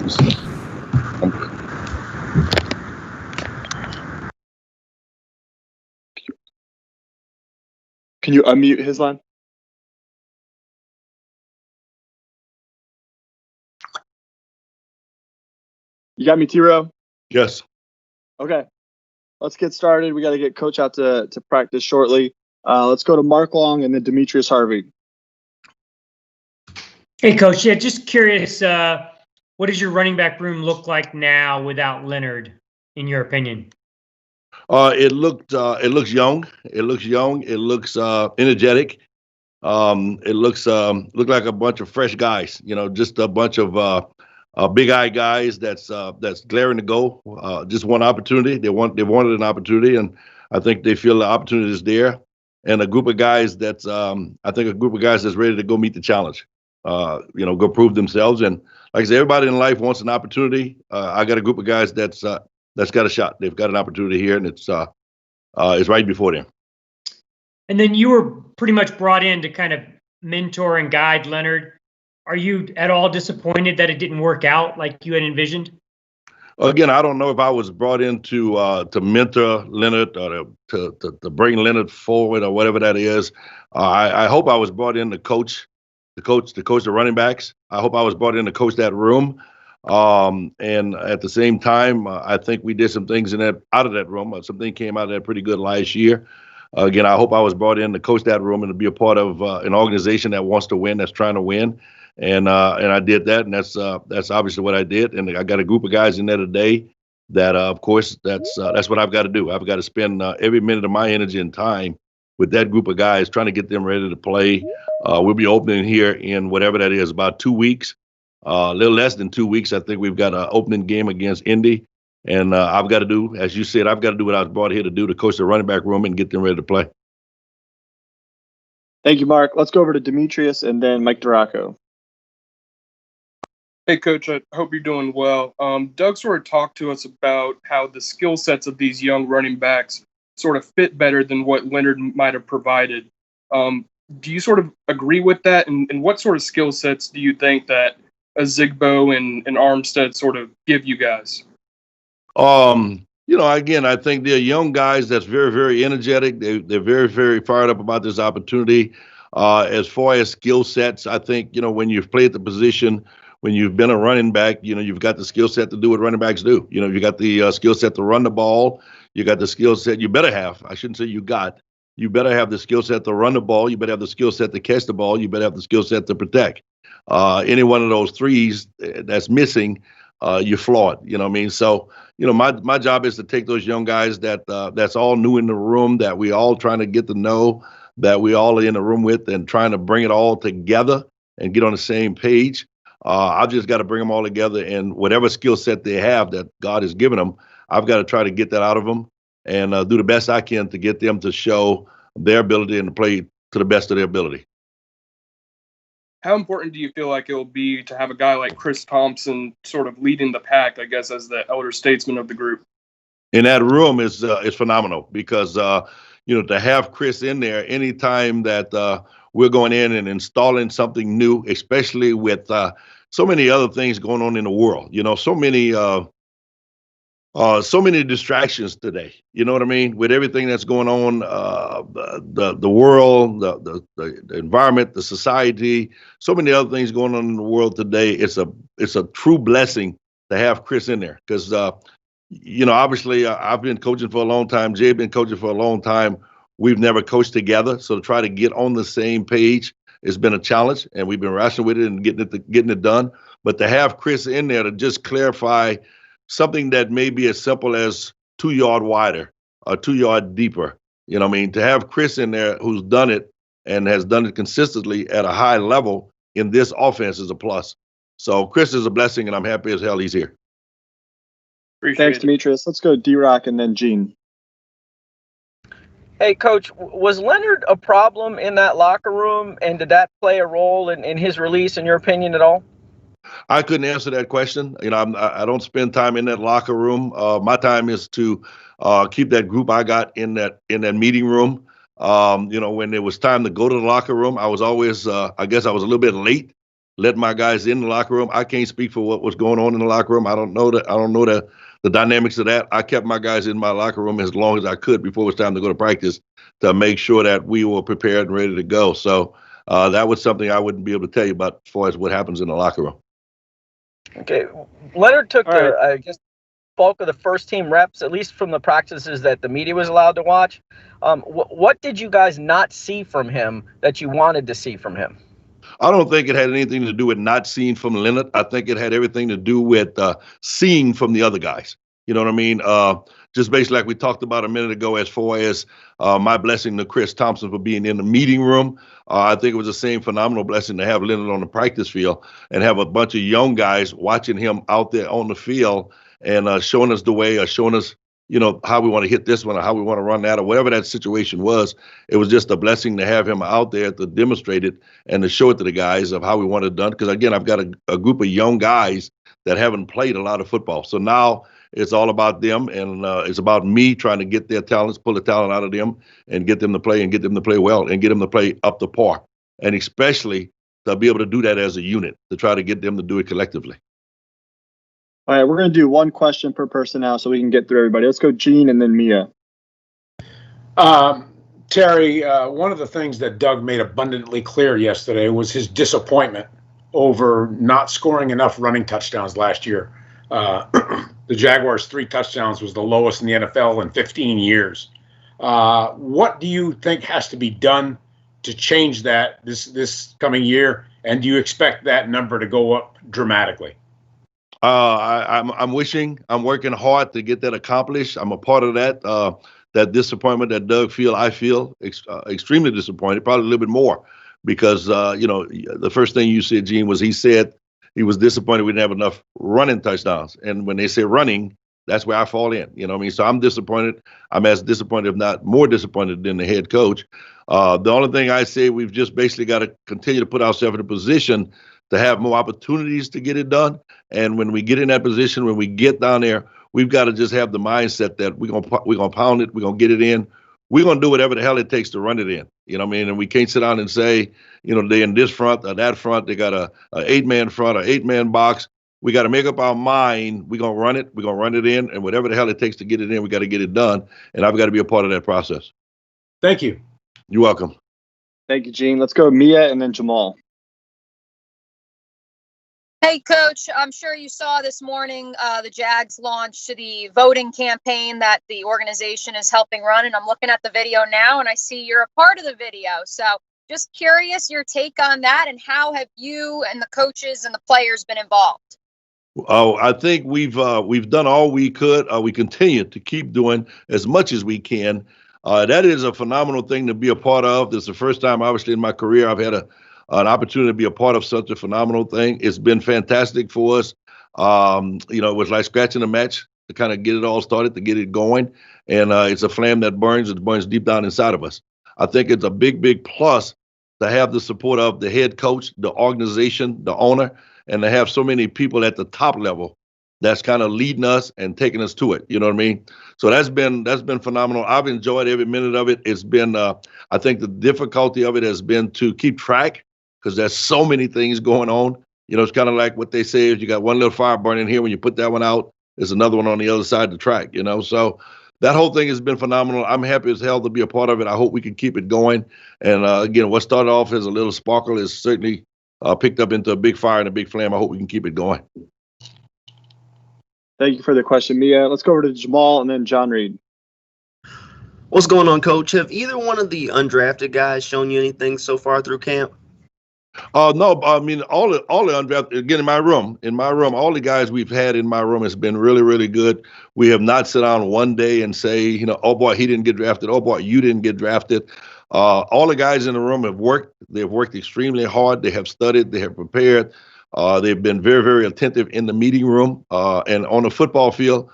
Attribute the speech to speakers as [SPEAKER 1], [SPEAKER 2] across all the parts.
[SPEAKER 1] I'm good.
[SPEAKER 2] Can you unmute his line? You got me, T-Row?
[SPEAKER 1] Yes.
[SPEAKER 2] Okay. Let's get started. We got to get Coach out to practice shortly. Let's go to Mark Long and then Demetrius Harvey.
[SPEAKER 3] Hey, Coach. Yeah, just curious, what does your running back room look like now without Leonard, in your opinion?
[SPEAKER 1] It looks young. It looks young. It looks energetic. It looks look like a bunch of fresh guys. Just a bunch of big-eyed guys that's glaring to go. Just one opportunity. They wanted an opportunity, and I think they feel the opportunity is there. And a group of guys that's ready to go meet the challenge. Go prove themselves. And like I said, everybody in life wants an opportunity. I got a group of guys that's got a shot. They've got an opportunity here, and it's right before them.
[SPEAKER 3] And then you were pretty much brought in to kind of mentor and guide Leonard. Are you at all disappointed that it didn't work out like you had envisioned?
[SPEAKER 1] Again, I don't know if I was brought in to mentor Leonard or to bring Leonard forward or whatever that is. I hope I was brought in to coach the running backs. I hope I was brought in to coach that room. And at the same time, I think we did some things out of that room. Something came out of that pretty good last year. Again, I hope I was brought in to coach that room and to be a part of an organization that wants to win, that's trying to win. And I did that, and that's obviously what I did. And I got a group of guys in there today that, of course, that's what I've got to do. I've got to spend every minute of my energy and time with that group of guys, trying to get them ready to play. We'll be opening here in whatever that is, about 2 weeks, a little less than 2 weeks. I think we've got an opening game against Indy. And I've got to do, as you said, I've got to do what I was brought here to do, to coach the running back room and get them ready to play.
[SPEAKER 2] Thank you, Mark. Let's go over to Demetrius and then Mike Duraco.
[SPEAKER 4] Hey, Coach, I hope you're doing well. Doug sort of talked to us about how the skill sets of these young running backs sort of fit better than what Leonard might have provided. Do you sort of agree with that? And what sort of skill sets do you think that a Zigbo and Armstead sort of give you guys?
[SPEAKER 1] Again, I think they're young guys that's very, very energetic. They're very, very fired up about this opportunity. As far as skill sets, I think, when you've played the position, when you've been a running back, you've got the skill set to do what running backs do. You got the skill set to run the ball. You got the skill set you better have. I shouldn't say you better have the skill set to run the ball. You better have the skill set to catch the ball. You better have the skill set to protect. Any one of those threes that's missing, you're flawed. You know what I mean? So, my job is to take those young guys that's all new in the room, that we all trying to get to know, that we all are in the room with, and trying to bring it all together and get on the same page. I've just got to bring them all together, and whatever skill set they have that God has given them, I've got to try to get that out of them and do the best I can to get them to show their ability and to play to the best of their ability.
[SPEAKER 4] How important do you feel like it will be to have a guy like Chris Thompson sort of leading the pack, I guess, as the elder statesman of the group?
[SPEAKER 1] In that room is phenomenal because, to have Chris in there anytime that we're going in and installing something new, especially with so many other things going on in the world, so many distractions today. You know what I mean? With everything that's going on, the world, the environment, the society, so many other things going on in the world today. It's a true blessing to have Chris in there because, obviously I've been coaching for a long time. Jay's been coaching for a long time. We've never coached together, so to try to get on the same page, it's been a challenge, and we've been wrestling with it and getting it done. But to have Chris in there to just clarify something that may be as simple as 2 yard wider or 2 yard deeper, to have Chris in there who's done it and has done it consistently at a high level in this offense is a plus. So Chris is a blessing, and I'm happy as hell he's here.
[SPEAKER 2] Thanks, Demetrius. Let's go D-Rock and then Gene.
[SPEAKER 5] Hey, Coach, was Leonard a problem in that locker room, and did that play a role in his release, in your opinion, at all?
[SPEAKER 1] I couldn't answer that question. I don't spend time in that locker room. My time is to keep that group I got in that meeting room. When it was time to go to the locker room, I was always, I guess I was a little bit late let my guys in the locker room. I can't speak for what was going on in the locker room. I don't know that. I don't know the dynamics of that. I kept my guys in my locker room as long as I could before it was time to go to practice to make sure that we were prepared and ready to go. So that was something I wouldn't be able to tell you about as far as what happens in the locker room.
[SPEAKER 5] Okay. Leonard took I guess, bulk of the first team reps, at least from the practices that the media was allowed to watch. What did you guys not see from him that you wanted to see from him?
[SPEAKER 1] I don't think it had anything to do with not seeing from Leonard. I think it had everything to do with seeing from the other guys. You know what I mean? Just basically like we talked about a minute ago as far as my blessing to Chris Thompson for being in the meeting room. I think it was the same phenomenal blessing to have Leonard on the practice field and have a bunch of young guys watching him out there on the field and showing us the way or showing us, you know, how we want to hit this one or how we want to run that or whatever that situation was. It was just a blessing to have him out there to demonstrate it and to show it to the guys of how we want it done. Because, again, I've got a group of young guys that haven't played a lot of football. So now it's all about them, and it's about me trying to get their talents, pull the talent out of them, and get them to play and get them to play well and get them to play up to par. And especially to be able to do that as a unit, to try to get them to do it collectively.
[SPEAKER 2] All right, we're going to do one question per person now so we can get through everybody. Let's go Gene and then Mia.
[SPEAKER 6] Terry, one of the things that Doug made abundantly clear yesterday was his disappointment over not scoring enough running touchdowns last year. The Jaguars' 3 touchdowns was the lowest in the NFL in 15 years. What do you think has to be done to change that this coming year? And do you expect that number to go up dramatically?
[SPEAKER 1] I'm working hard to get that accomplished. I'm a part of that. That disappointment that Doug I feel extremely disappointed, probably a little bit more, because the first thing you said, Gene, was he said he was disappointed we didn't have enough running touchdowns. And when they say running, that's where I fall in. You know what I mean? So I'm disappointed. I'm as disappointed, if not more disappointed, than the head coach. The only thing I say, we've just basically got to continue to put ourselves in a position to have more opportunities to get it done. And when we get in that position, when we get down there, we've got to just have the mindset that we're gonna pound it, we're gonna get it in, we're gonna do whatever the hell it takes to run it in. You know what I mean? And we can't sit down and say, they're in this front or that front, they got a 8-man front or 8-man box. We got to make up our mind. We're gonna run it, we're gonna run it in, and whatever the hell it takes to get it in, we got to get it done. And I've got to be a part of that process.
[SPEAKER 6] Thank you.
[SPEAKER 1] You're welcome.
[SPEAKER 2] Thank you, Gene. Let's go Mia and then Jamal.
[SPEAKER 7] Hey, Coach, I'm sure you saw this morning the Jags launched the voting campaign that the organization is helping run, and I'm looking at the video now, and I see you're a part of the video. So just curious your take on that, and how have you and the coaches and the players been involved?
[SPEAKER 1] Oh, I think we've done all we could. We continue to keep doing as much as we can. That is a phenomenal thing to be a part of. This is the first time, obviously, in my career I've had an opportunity to be a part of such a phenomenal thing. It's been fantastic for us. It was like scratching a match to kind of get it all started, to get it going. And it's a flame that burns. It burns deep down inside of us. I think it's a big, big plus to have the support of the head coach, the organization, the owner, and to have so many people at the top level that's kind of leading us and taking us to it. You know what I mean? So that's been phenomenal. I've enjoyed every minute of it. It's been, I think the difficulty of it has been to keep track, because there's so many things going on. It's kind of like what they say is you got one little fire burning here. When you put that one out, there's another one on the other side of the track, So that whole thing has been phenomenal. I'm happy as hell to be a part of it. I hope we can keep it going. And again, what started off as a little sparkle is certainly picked up into a big fire and a big flame. I hope we can keep it going.
[SPEAKER 2] Thank you for the question, Mia. Let's go over to Jamal and then John Reed.
[SPEAKER 8] What's going on, Coach? Have either one of the undrafted guys shown you anything so far through camp?
[SPEAKER 1] No, I mean, all the undrafted, again, in my room, all the guys we've had in my room has been really, really good. We have not sat down one day and say, oh boy, he didn't get drafted. Oh boy, you didn't get drafted. All the guys in the room have worked. They've worked extremely hard. They have studied. They have prepared. They've been very, very attentive in the meeting room and on the football field.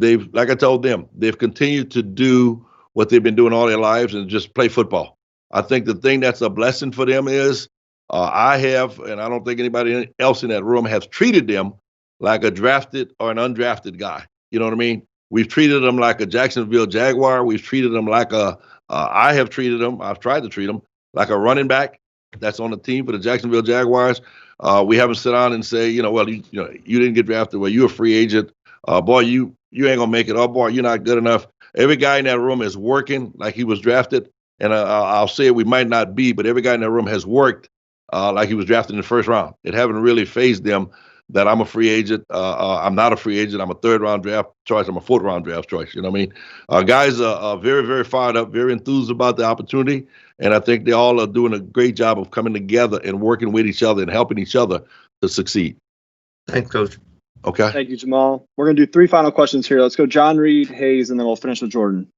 [SPEAKER 1] They've, like I told them, they've continued to do what they've been doing all their lives and just play football. I think the thing that's a blessing for them is I have, and I don't think anybody else in that room has treated them like a drafted or an undrafted guy. You know what I mean? We've treated them like a Jacksonville Jaguar. We've treated them like I've tried to treat them like a running back that's on the team for the Jacksonville Jaguars. We haven't sat down and say, well, you didn't get drafted. Well, you're a free agent. Boy, you ain't gonna make it. Oh, boy, you're not good enough. Every guy in that room is working like he was drafted. And I'll say we might not be, but every guy in that room has worked like he was drafted in the first round. It haven't really fazed them that I'm a free agent. I'm not a free agent. I'm a third-round draft choice. I'm a fourth-round draft choice. You know what I mean? Guys are very, very fired up, very enthused about the opportunity. And I think they all are doing a great job of coming together and working with each other and helping each other to succeed.
[SPEAKER 8] Thanks, Coach.
[SPEAKER 1] Okay.
[SPEAKER 2] Thank you, Jamal. We're going to do 3 final questions here. Let's go John, Reed, Hayes, and then we'll finish with Jordan.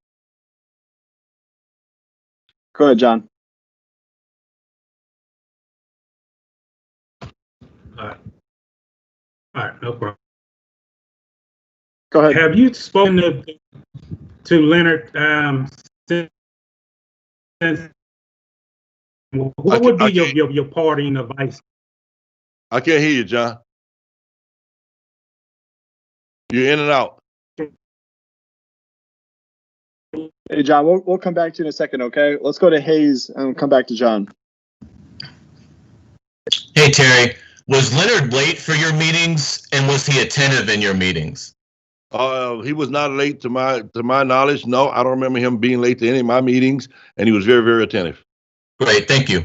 [SPEAKER 2] Go ahead, John.
[SPEAKER 9] All right, no problem.
[SPEAKER 2] Go ahead.
[SPEAKER 9] Have you spoken to Leonard since? What would be your parting advice?
[SPEAKER 1] I can't hear you, John. You're in and out.
[SPEAKER 2] Hey, John, we'll come back to you in a second, okay? Let's go to Hayes and come back to John.
[SPEAKER 10] Hey, Terry, was Leonard late for your meetings, and was he attentive in your meetings?
[SPEAKER 1] He was not late to my knowledge. No, I don't remember him being late to any of my meetings, and he was very, very attentive.
[SPEAKER 10] Great, thank you.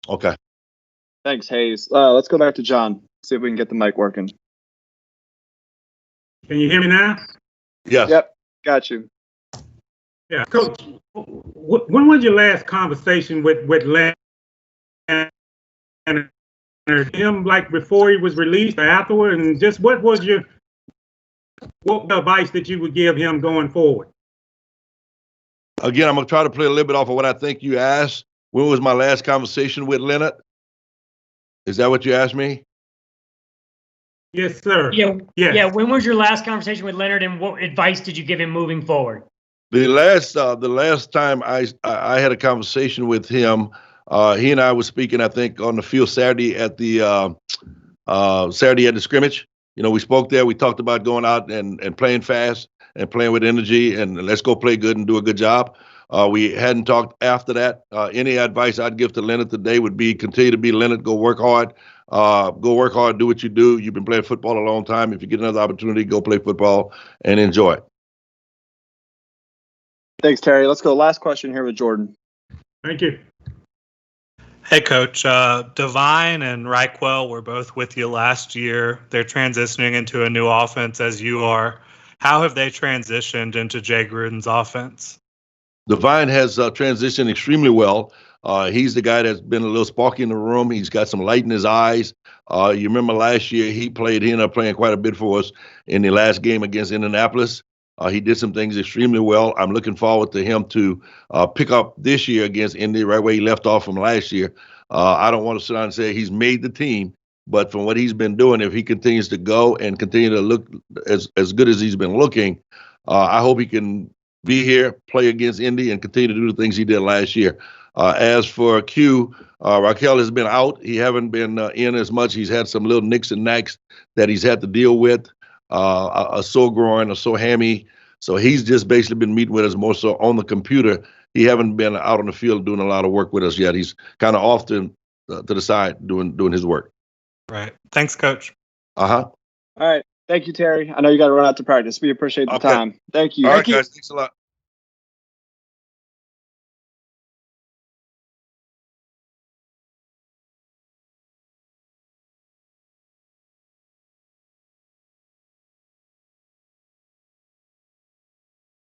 [SPEAKER 1] Okay.
[SPEAKER 2] Thanks, Hayes. Let's go back to John, see if we can get the mic working.
[SPEAKER 9] Can you hear me now?
[SPEAKER 1] Yes.
[SPEAKER 2] Yep, got you.
[SPEAKER 9] Yeah, Coach. When was your last conversation with Leonard? Him like before he was released or afterward, and just what the advice that you would give him going forward?
[SPEAKER 1] Again, I'm gonna try to play a little bit off of what I think you asked. When was my last conversation with Leonard? Is that what you asked me?
[SPEAKER 9] Yes, sir.
[SPEAKER 3] Yeah.
[SPEAKER 9] Yes.
[SPEAKER 3] Yeah. When was your last conversation with Leonard, and what advice did you give him moving forward?
[SPEAKER 1] The last time I had a conversation with him, he and I were speaking, I think, on the field Saturday at the scrimmage. We spoke there. We talked about going out and playing fast and playing with energy and let's go play good and do a good job. We hadn't talked after that. Any advice I'd give to Leonard today would be continue to be Leonard. Go work hard. Do what you do. You've been playing football a long time. If you get another opportunity, go play football and enjoy it.
[SPEAKER 2] Thanks, Terry. Let's go. Last question here with Jordan.
[SPEAKER 9] Thank you.
[SPEAKER 11] Hey, Coach. Devine and Reichwell were both with you last year. They're transitioning into a new offense as you are. How have they transitioned into Jay Gruden's offense?
[SPEAKER 1] Devine has transitioned extremely well. He's the guy that's been a little sparky in the room. He's got some light in his eyes. You remember last year he ended up playing quite a bit for us in the last game against Indianapolis. He did some things extremely well. I'm looking forward to him to pick up this year against Indy right where he left off from last year. I don't want to sit down and say he's made the team, but from what he's been doing, if he continues to go and continue to look as good as he's been looking, I hope he can be here, play against Indy, and continue to do the things he did last year. As for Q, Raquel has been out. He haven't been in as much. He's had some little nicks and knacks that he's had to deal with. A sore groin, a sore hammy. So he's just basically been meeting with us more so on the computer. He haven't been out on the field doing a lot of work with us yet. He's kind of off to the side doing his work.
[SPEAKER 11] Right. Thanks, Coach.
[SPEAKER 2] All right. Thank you, Terry. I know you got to run out to practice. We appreciate the time. Thank you.
[SPEAKER 1] All right, guys. Thanks a lot.